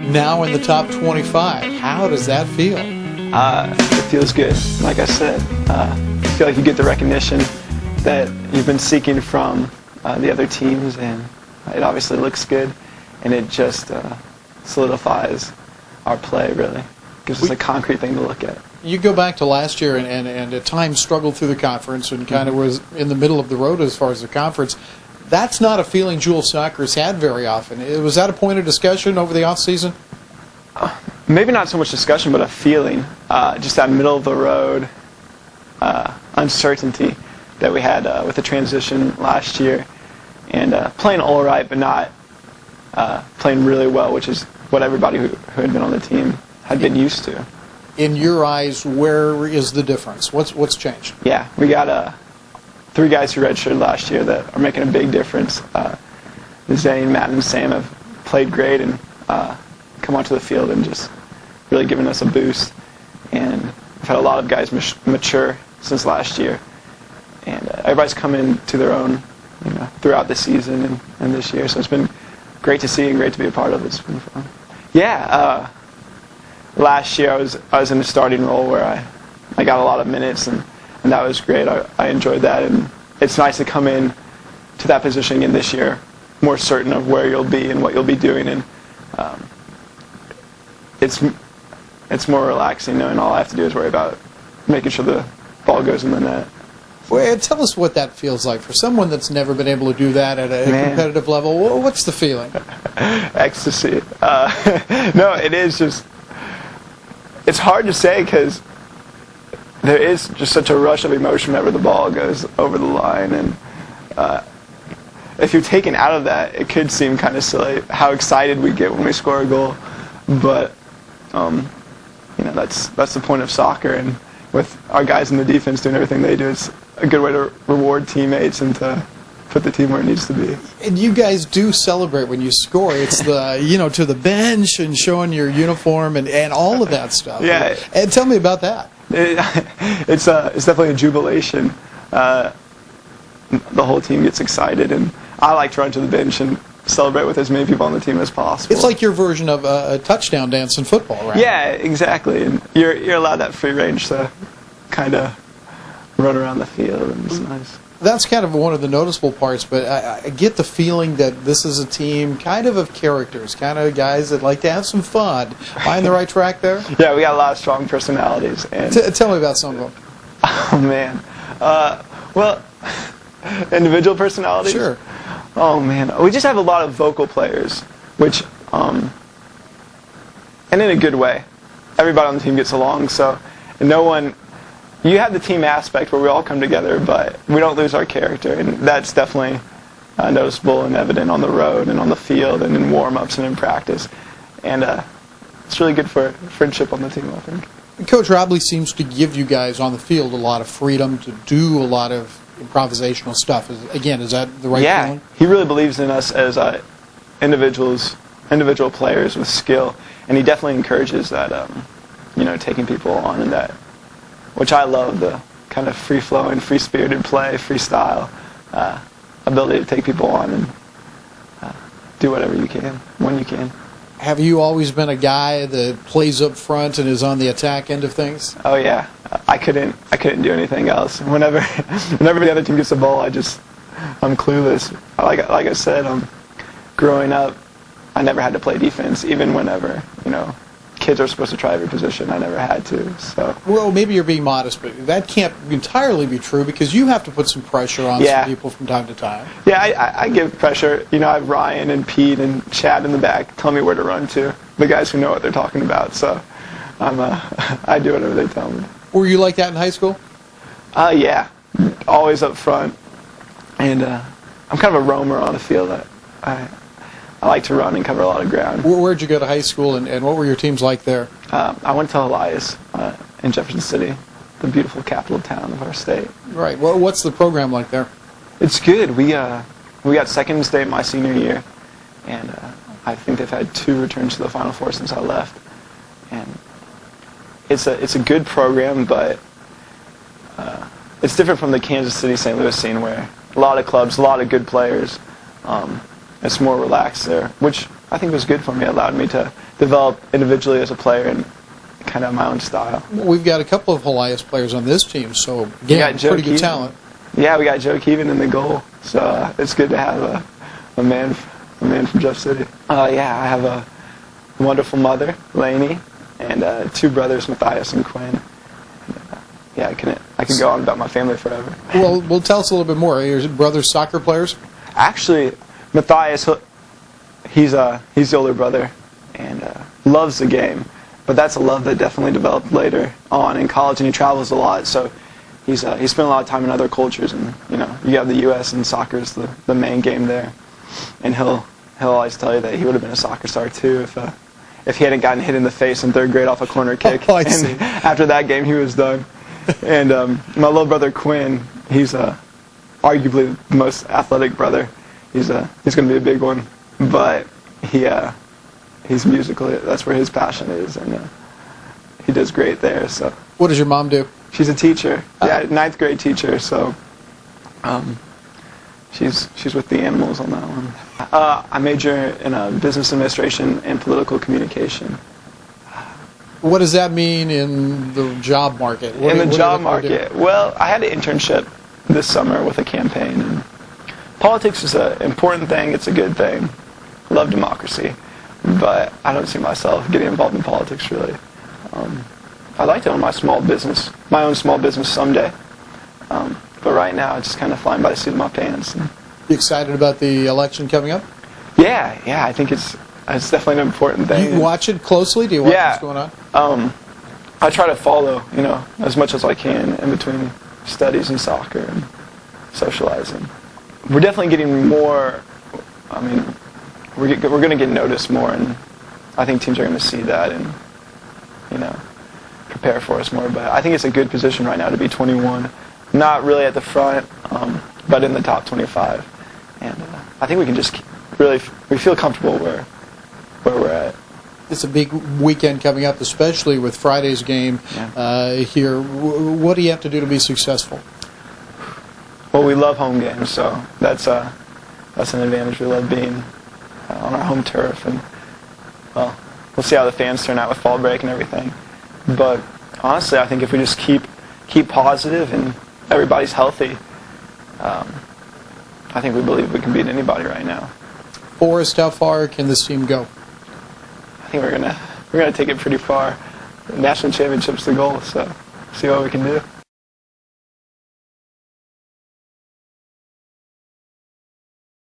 now in the top 25. How does that feel? It feels good. Like I said, I feel like you get the recognition that you've been seeking from the other teams, and it obviously looks good, and it just solidifies our play, really. Gives us a concrete thing to look at. You go back to last year and at times struggled through the conference and kind of was in the middle of the road as far as the conference. That's not a feeling Jules Soccer has had very often. Was that a point of discussion over the offseason? Maybe not so much discussion, but a feeling. Just that middle of the road uncertainty that we had with the transition last year. And playing all right, but not playing really well, which is what everybody who had been on the team had been used to. In your eyes, where is the difference? What's changed? Yeah, we got 3 guys who redshirted last year that are making a big difference. Zane, Matt, and Sam have played great and come onto the field and just really given us a boost. And we've had a lot of guys mature since last year. And everybody's come into their own, throughout the season and this year. So it's been great to see and great to be a part of. It's been fun. Yeah, last year I was in a starting role where I got a lot of minutes and that was great. I enjoyed that, and it's nice to come in to that position again this year, more certain of where you'll be and what you'll be doing, and it's more relaxing knowing all I have to do is worry about making sure the ball goes in the net. Well, tell us what that feels like for someone that's never been able to do that at a competitive level. What's the feeling? Ecstasy. No, it is just. It's hard to say because there is just such a rush of emotion whenever the ball goes over the line, and if you're taken out of that, it could seem kind of silly how excited we get when we score a goal. But that's the point of soccer, and with our guys in the defense doing everything they do, it's a good way to reward teammates and to put the team where it needs to be. And you guys do celebrate when you score. It's the, to the bench and showing your uniform and all of that stuff. Yeah. And tell me about that. It's definitely a jubilation. The whole team gets excited, and I like to run to the bench and celebrate with as many people on the team as possible. It's like your version of a touchdown dance in football, right? Yeah, exactly. And you're allowed that free range to kind of run around the field, and it's nice. That's kind of one of the noticeable parts, but I get the feeling that this is a team kind of characters, kind of guys that like to have some fun. Am I on the right track there? Yeah, we got a lot of strong personalities. And tell me about some of them. Oh, man. Well, individual personalities? Sure. Oh, man. We just have a lot of vocal players, which, and in a good way. Everybody on the team gets along, so no one... You have the team aspect where we all come together, but we don't lose our character, and that's definitely noticeable and evident on the road and on the field and in warm-ups and in practice. And it's really good for friendship on the team, I think. Coach Robley seems to give you guys on the field a lot of freedom to do a lot of improvisational stuff. Is that the right feeling? Yeah, he really believes in us as individual players with skill, and he definitely encourages that, taking people on and that. Which I love, the kind of free-flowing, free-spirited play, freestyle ability to take people on and do whatever you can, when you can. Have you always been a guy that plays up front and is on the attack end of things? Oh yeah, I couldn't do anything else. Whenever the other team gets the ball, I'm clueless. Like I said, growing up, I never had to play defense, even whenever kids are supposed to try every position. I never had to. So. Well, maybe you're being modest, but that can't entirely be true because you have to put some pressure on some people from time to time. Yeah, I give pressure. I have Ryan and Pete and Chad in the back telling me where to run to. The guys who know what they're talking about. So I do whatever they tell me. Were you like that in high school? Yeah, always up front. And I'm kind of a roamer on the field. I like to run and cover a lot of ground. Where'd you go to high school, and what were your teams like there? I went to Elias in Jefferson City, the beautiful capital town of our state. Right. Well, what's the program like there? It's good. We got second in state my senior year, and I think they've had 2 returns to the Final Four since I left. And it's a good program, but it's different from the Kansas City, St. Louis scene where a lot of clubs, a lot of good players. It's more relaxed there, which I think was good for me. It allowed me to develop individually as a player and kind of my own style. We've got a couple of Helias players on this team, so again, pretty good talent. Yeah, we got Joe Keevan in the goal, so it's good to have a man from Jeff City. Yeah, I have a wonderful mother, Lainey, and 2 brothers, Matthias and Quinn. Yeah, I can go on about my family forever. Well, tell us a little bit more. Are your brothers soccer players? Actually, Matthias, he's the older brother and loves the game, but that's a love that definitely developed later on in college, and he travels a lot, so he spent a lot of time in other cultures, and you have the U.S. and soccer is the main game there, and he'll always tell you that he would have been a soccer star too if he hadn't gotten hit in the face in 3rd grade off a corner kick. Oh, I see. And after that game, he was done. And my little brother Quinn, he's arguably the most athletic brother. He's going to be a big one, but he's musical. That's where his passion is, and he does great there. So. What does your mom do? She's a teacher. Yeah, 9th grade teacher. So, she's with the animals on that one. I major in business administration and political communication. What does that mean in the job market? In the job market, well, I had an internship this summer with a campaign. And politics is an important thing. It's a good thing. I love democracy, but I don't see myself getting involved in politics really. I'd like to own my own small business someday. But right now, it's just kind of flying by the seat of my pants. You excited about the election coming up? Yeah, I think it's definitely an important thing. Do you watch it closely? Do you watch what's going on? I try to follow, as much as I can in between studies and soccer and socializing. We're definitely getting more. I mean, we're going to get noticed more, and I think teams are going to see that and prepare for us more. But I think it's a good position right now to be 21, not really at the front, but in the top 25, and I think we can just we feel comfortable where we're at. It's a big weekend coming up, especially with Friday's game here. What do you have to do to be successful? Well, we love home games, so that's an advantage. We love being on our home turf, and we'll see how the fans turn out with fall break and everything. But honestly, I think if we just keep positive and everybody's healthy, I think we believe we can beat anybody right now. Forrest, how far can this team go? I think we're gonna take it pretty far. The national championship's the goal, so see what we can do.